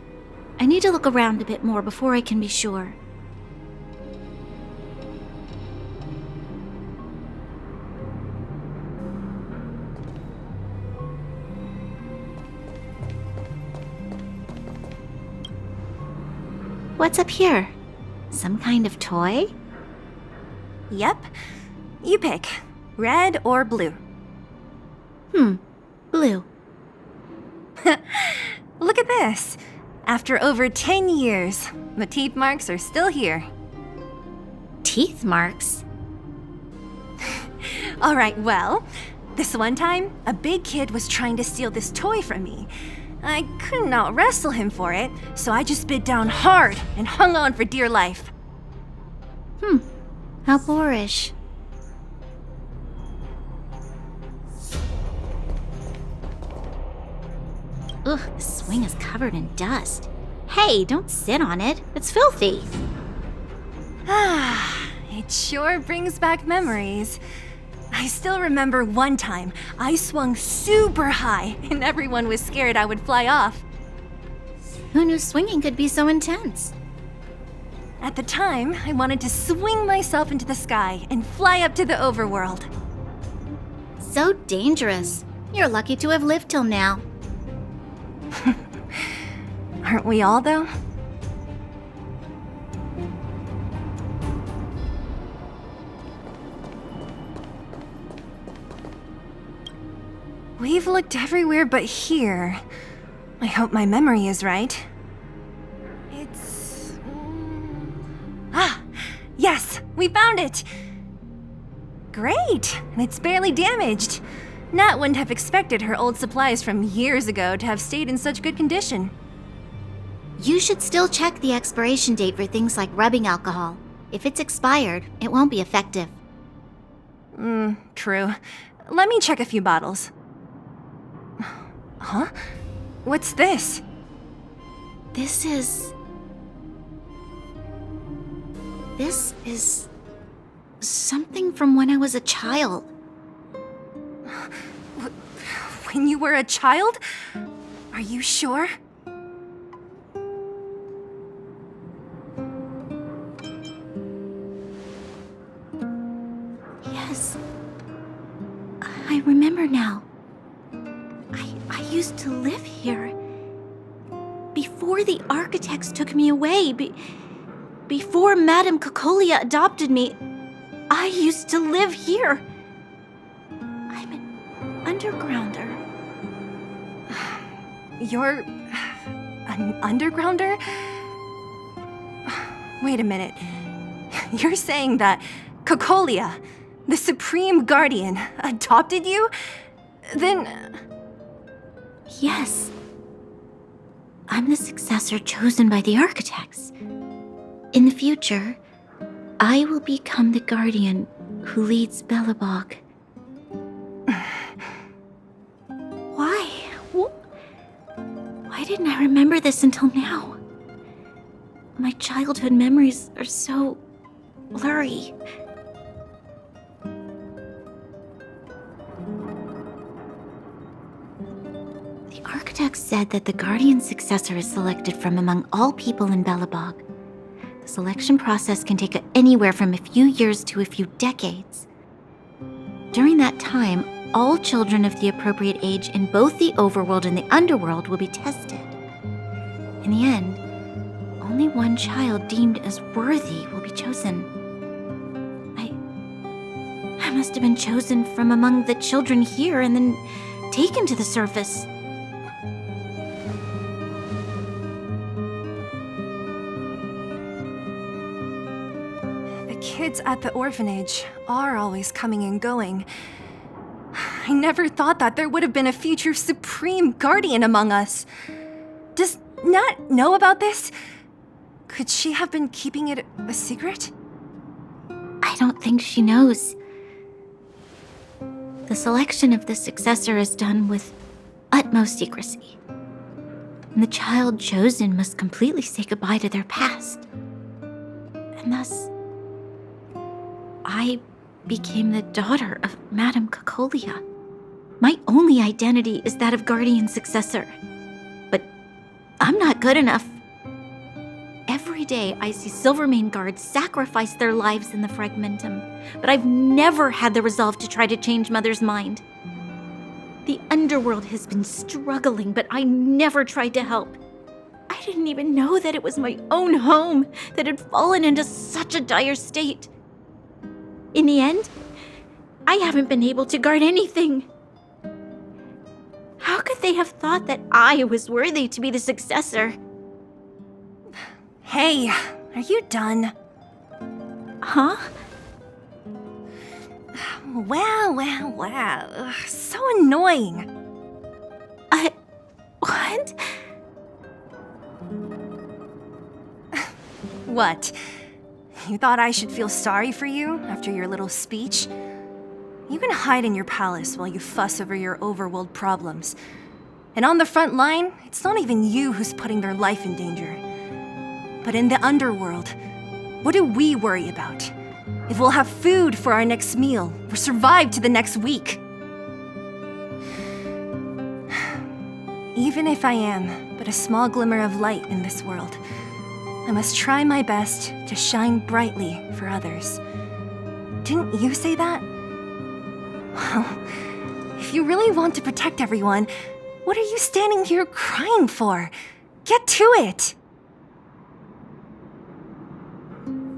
I need to look around a bit more before I can be sure. What's up here? Some kind of toy? Yep. You pick. Red or blue. Blue. Look at this. After over 10 years, the teeth marks are still here. Teeth marks? Alright, well, this one time, a big kid was trying to steal this toy from me. I couldn't out-wrestle him for it, so I just bit down hard and hung on for dear life. How boorish. Ugh, the swing is covered in dust. Hey, don't sit on it. It's filthy. It sure brings back memories. I still remember one time I swung super high and everyone was scared I would fly off. Who knew swinging could be so intense? At the time, I wanted to swing myself into the sky and fly up to the overworld. So dangerous. You're lucky to have lived till now. Aren't we all, though? We've looked everywhere but here. I hope my memory is right. It's... yes! We found it! Great! And it's barely damaged. Nat wouldn't have expected her old supplies from years ago to have stayed in such good condition. You should still check the expiration date for things like rubbing alcohol. If it's expired, it won't be effective. True. Let me check a few bottles. Huh? What's this? This is something from when I was a child. When you were a child? Are you sure? Yes. I remember now. I used to live here. Before the architects took me away, before Madame Cocolia adopted me, I used to live here. I'm an undergrounder. You're... an undergrounder? Wait a minute. You're saying that Cocolia, the Supreme Guardian, adopted you? Then... Yes. I'm the successor chosen by the architects. In the future, I will become the guardian who leads Belobog. Why? Why didn't I remember this until now? My childhood memories are so blurry. The architects said that the Guardian successor is selected from among all people in Belobog. The selection process can take anywhere from a few years to a few decades. During that time, all children of the appropriate age in both the overworld and the underworld will be tested. In the end, only one child deemed as worthy will be chosen. I must have been chosen from among the children here and then taken to the surface. The kids at the orphanage are always coming and going. I never thought that there would have been a future Supreme Guardian among us. Does Nat know about this? Could she have been keeping it a secret? I don't think she knows. The selection of the successor is done with utmost secrecy. And the child chosen must completely say goodbye to their past. And thus, I became the daughter of Madame Cocolia. My only identity is that of Guardian Successor. But I'm not good enough. Every day I see Silvermane guards sacrifice their lives in the Fragmentum, but I've never had the resolve to try to change Mother's mind. The underworld has been struggling, but I never tried to help. I didn't even know that it was my own home that had fallen into such a dire state. In the end, I haven't been able to guard anything. How could they have thought that I was worthy to be the successor? Hey, are you done? Huh? Wow. Ugh, so annoying. What? What? You thought I should feel sorry for you after your little speech? You can hide in your palace while you fuss over your overworld problems. And on the front line, it's not even you who's putting their life in danger. But in the underworld, what do we worry about? If we'll have food for our next meal, or survive to the next week. Even if I am but a small glimmer of light in this world, I must try my best to shine brightly for others. Didn't you say that? Well, if you really want to protect everyone, what are you standing here crying for? Get to it!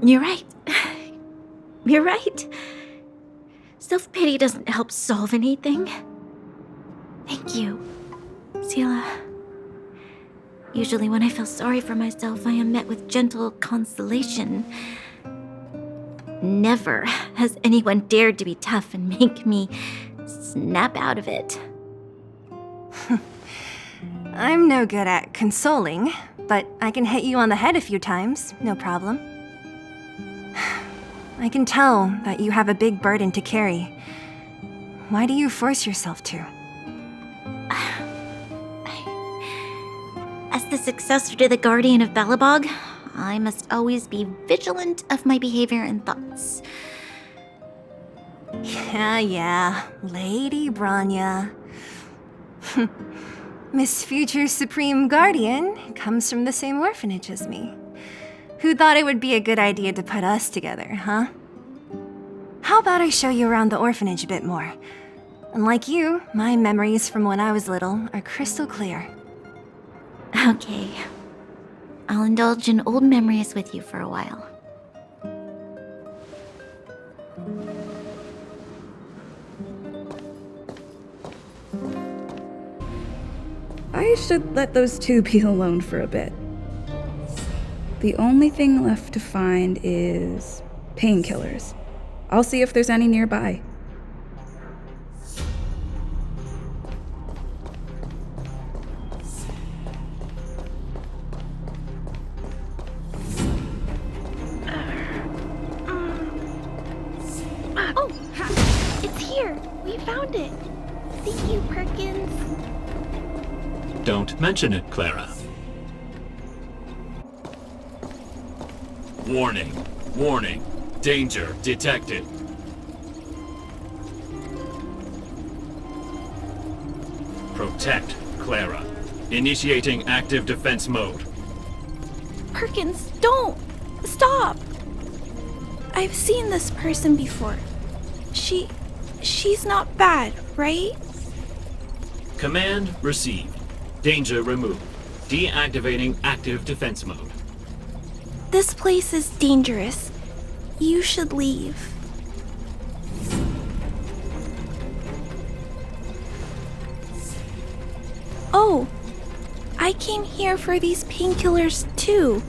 You're right. You're right. Self-pity doesn't help solve anything. Thank you, Sela. Usually when I feel sorry for myself, I am met with gentle consolation. Never has anyone dared to be tough and make me snap out of it. I'm no good at consoling, but I can hit you on the head a few times, no problem. I can tell that you have a big burden to carry. Why do you force yourself to? As the successor to the Guardian of Belobog, I must always be vigilant of my behavior and thoughts. Yeah, Lady Branya. Miss Future Supreme Guardian comes from the same orphanage as me. Who thought it would be a good idea to put us together, huh? How about I show you around the orphanage a bit more? Unlike you, my memories from when I was little are crystal clear. Okay. I'll indulge in old memories with you for a while. I should let those two be alone for a bit. The only thing left to find is painkillers. I'll see if there's any nearby. Oh, it's here. We found it. Thank you, Perkins. Don't mention it, Clara. Warning. Warning. Danger detected. Protect Clara. Initiating active defense mode. Perkins, don't! Stop! I've seen this person before. She's not bad, right? Command received. Danger removed. Deactivating active defense mode. This place is dangerous. You should leave. Oh, I came here for these painkillers too.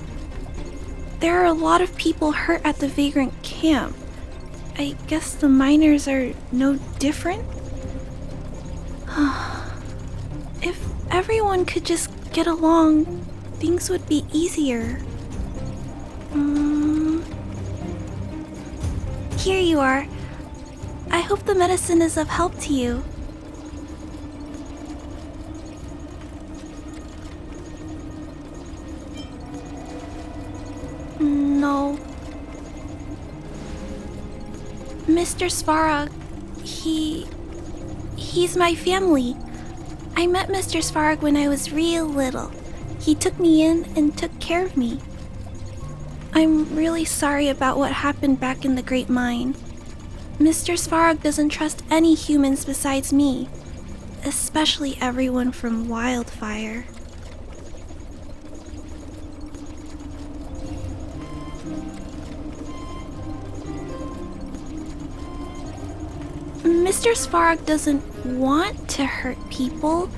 There are a lot of people hurt at the vagrant camp. I guess the miners are no different? If everyone could just get along, things would be easier. Here you are. I hope the medicine is of help to you. No. Mr. Svarog, he's my family. I met Mr. Svarog when I was real little. He took me in and took care of me. I'm really sorry about what happened back in the Great Mine. Mr. Svarog doesn't trust any humans besides me, especially everyone from Wildfire. Mr. Svarog doesn't want to hurt people,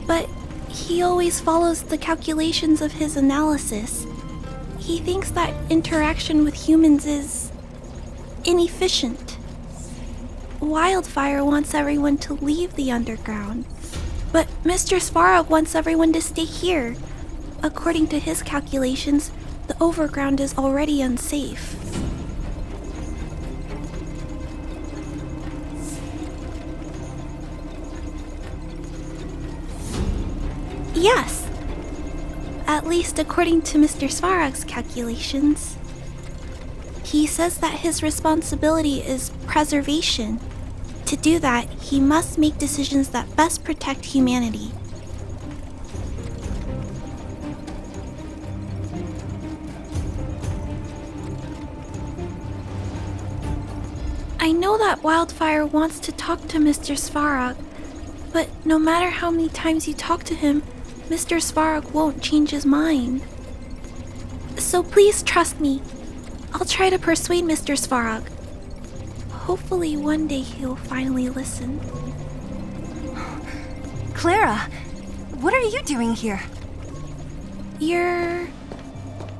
but he always follows the calculations of his analysis. He thinks that interaction with humans is inefficient. Wildfire wants everyone to leave the underground, but Mr. Svarog wants everyone to stay here. According to his calculations, the overground is already unsafe. Yes. At least according to Mr. Svarog's calculations. He says that his responsibility is preservation. To do that, he must make decisions that best protect humanity. I know that Wildfire wants to talk to Mr. Svarog, but no matter how many times you talk to him, Mr. Svarog won't change his mind. So please trust me. I'll try to persuade Mr. Svarog. Hopefully one day he'll finally listen. Clara, what are you doing here? You're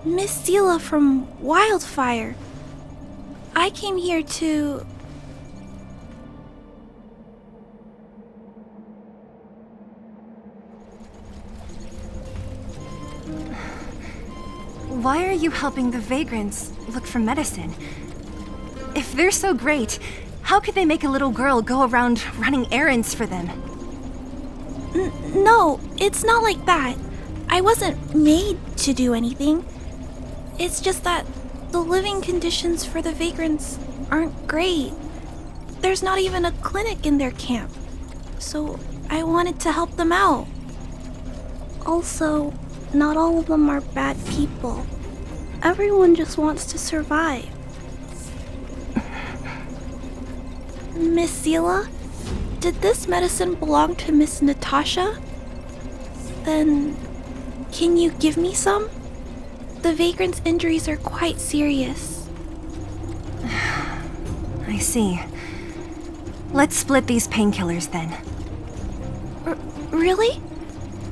Miss Seela from Wildfire. I came here to... Why are you helping the vagrants look for medicine? If they're so great, how could they make a little girl go around running errands for them? No, it's not like that. I wasn't made to do anything. It's just that the living conditions for the vagrants aren't great. There's not even a clinic in their camp. So I wanted to help them out. Also, not all of them are bad people. Everyone just wants to survive. Miss Seela, did this medicine belong to Miss Natasha? Then, can you give me some? The vagrants' injuries are quite serious. I see. Let's split these painkillers then. Really?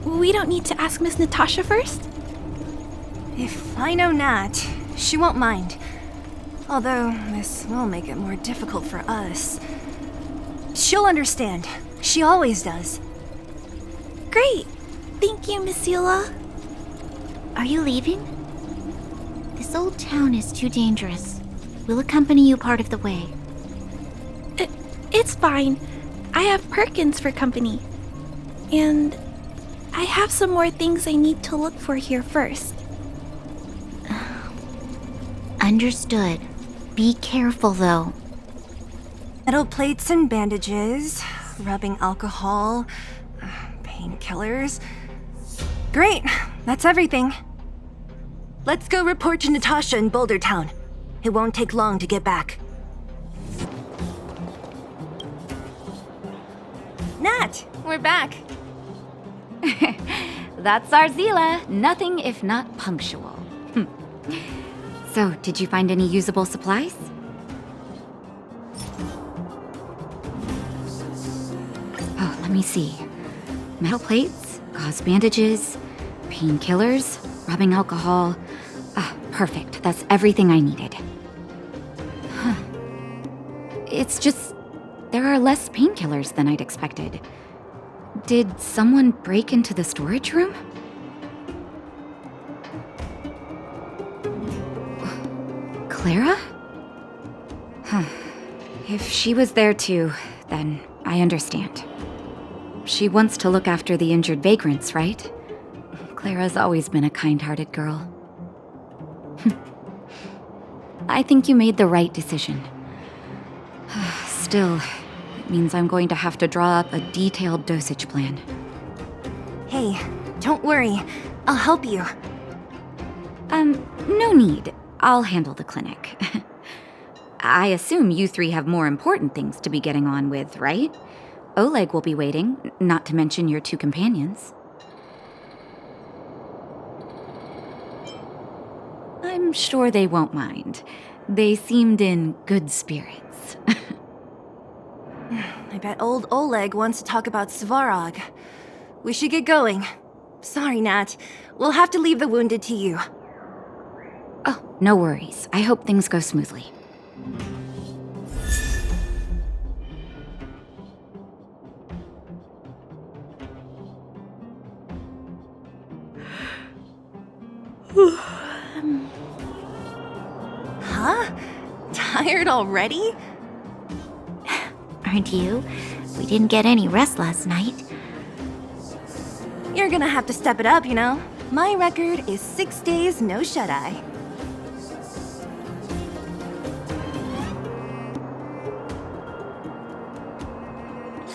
We don't need to ask Miss Natasha first? If I know Nat, she won't mind. Although this will make it more difficult for us. She'll understand. She always does. Great! Thank you, Miss Seela. Are you leaving? This old town is too dangerous. We'll accompany you part of the way. It's fine. I have Perkins for company. And I have some more things I need to look for here first. Understood. Be careful, though. Metal plates and bandages, rubbing alcohol, painkillers. Great, that's everything. Let's go report to Natasha in Boulder Town. It won't take long to get back. Nat, we're back. That's our Zila. Nothing if not punctual. So, did you find any usable supplies? Oh, let me see. Metal plates, gauze bandages, painkillers, rubbing alcohol. Ah, perfect. That's everything I needed. Huh. It's just, there are less painkillers than I'd expected. Did someone break into the storage room? Clara? Huh. If she was there too, then I understand. She wants to look after the injured vagrants, right? Clara's always been a kind-hearted girl. I think you made the right decision. Still, it means I'm going to have to draw up a detailed dosage plan. Hey, don't worry. I'll help you. No need. I'll handle the clinic. I assume you three have more important things to be getting on with, right? Oleg will be waiting, not to mention your two companions. I'm sure they won't mind. They seemed in good spirits. I bet old Oleg wants to talk about Svarog. We should get going. Sorry, Nat. We'll have to leave the wounded to you. Oh, no worries. I hope things go smoothly. Huh? Tired already? Aren't you? We didn't get any rest last night. You're gonna have to step it up, you know. My record is 6 days, no shut-eye.